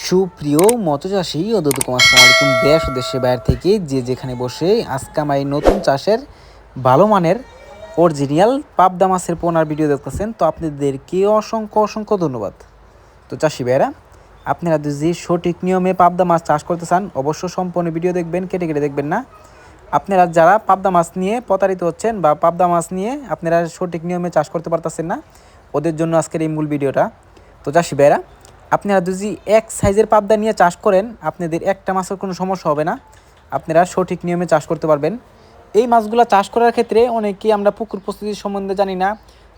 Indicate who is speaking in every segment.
Speaker 1: সুপ্রিয় মৎস্যচাষী ও দর্শক আসসালামু আলাইকুম। দেশ ও দেশের বাইরে থেকে যে যেখানে বসে আজকে আমার এই নতুন চাষের ভালো মানের অরিজিনাল পাবদা মাছের পোনার ভিডিও দেখতেছেন, তো আপনাদেরকে অসংখ্য অসংখ্য ধন্যবাদ। তো চাষি ভাইয়েরা, আপনারা যদি সঠিক নিয়মে পাবদা মাছ চাষ করতে চান অবশ্য সম্পূর্ণ ভিডিও দেখবেন, কেটে কেটে দেখবেন না। আপনারা যারা পাবদা মাছ নিয়ে প্রতারিত হচ্ছেন বা পাবদা মাছ নিয়ে আপনারা সঠিক নিয়মে চাষ করতে পারতেছেন না, ওদের জন্য আজকের এই মূল ভিডিওটা। তো চাষি ভাইয়েরা, আপনারা যদি এক সাইজের পাবদা নিয়ে চাষ করেন আপনাদের একটা মাছের কোনো সমস্যা হবে না, আপনারা সঠিক নিয়মে চাষ করতে পারবেন। এই মাছগুলো চাষ করার ক্ষেত্রে অনেকেই আমরা পুকুর প্রস্তুতির সম্বন্ধে জানি না,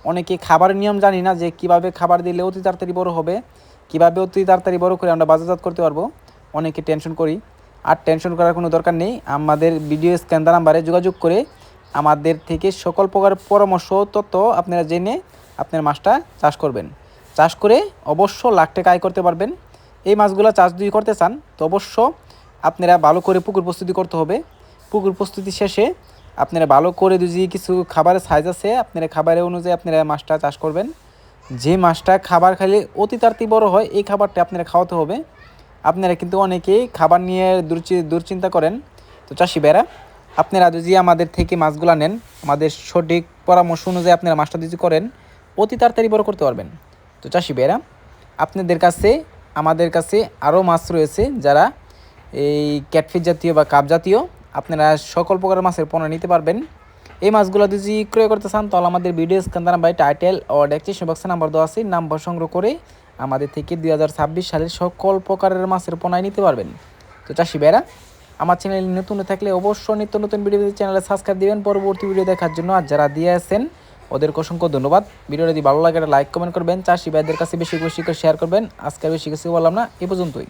Speaker 1: অনেকে খাবারের নিয়ম জানি না যে কিভাবে খাবার দিলে অতি তাড়াতাড়ি বড় হবে, কিভাবে অতি তাড়াতাড়ি বড় করে আমরা বাজারজাত করতে পারবো। অনেকে টেনশন করি, আর টেনশন করার কোনো দরকার নেই। আমাদের ভিডিও স্ক্যান নাম্বারে যোগাযোগ করে আমাদের থেকে সকল প্রকার পরামর্শ তথ্য আপনারা জেনে আপনার মাছটা চাষ করবেন। চাষ করে অবশ্য লাখ টাকা আয় করতে পারবেন। এই মাছগুলো চাষ যদি করতে চান তো অবশ্য আপনারা ভালো করে পুকুর প্রস্তুতি করতে হবে। পুকুর প্রস্তুতি শেষে আপনারা ভালো করে যদি কিছু খাবারের সাইজ আছে আপনারা খাবারের অনুযায়ী আপনারা মাছটা চাষ করবেন। যে মাছটা খাবার খাইলে অতি তাড়াতাড়ি বড় হয় এই খাবারটা আপনারা খাওয়াতে হবে। আপনারা কিন্তু অনেকেই খাবার নিয়ে দুশ্চিন্তা করেন। তো চাষি ভাইরা, আপনারা যদি আমাদের থেকে মাছগুলো নেন, আমাদের সঠিক পরামর্শ অনুযায়ী আপনারা মাছটা যদি করেন অতি তাড়াতাড়ি বড় করতে পারবেন। তো চাষি ভাইরা, আপনাদের কাছে আমাদের কাছে আরও মাছ রয়েছে যারা এই ক্যাটফিশ জাতীয় বা কাপ জাতীয়, আপনারা সকল প্রকার মাছের পোনা নিতে পারবেন। এই মাছগুলো যদি ক্রয় করতে চান তাহলে আমাদের ভিডিও স্ক্যান বাই টাইটেল ও ডেসক্রিপশন বক্সে নাম্বার দেওয়া আছে, নাম্বার সংগ্রহ করে আমাদের থেকে 2026 সালের সকল প্রকারের মাছের পোনায় নিতে পারবেন। তো চাষি ভাইরা, আমার চ্যানেল নতুন থাকলে অবশ্যই নিত্য নতুন ভিডিও চ্যানেলে সাবস্ক্রাইব দিবেন পরবর্তী ভিডিও দেখার জন্য। আর যারা দিয়ে আছেন ওদেরকে অসংখ্য ধন্যবাদ। ভিডিওটা যদি ভালো লাগে লাইক কমেন্ট করবেন, চাষি ভাইদের কাছে বেশি বেশি করে শেয়ার করবেন। আজকে বেশি কিছু বললাম না, এ পর্যন্তই।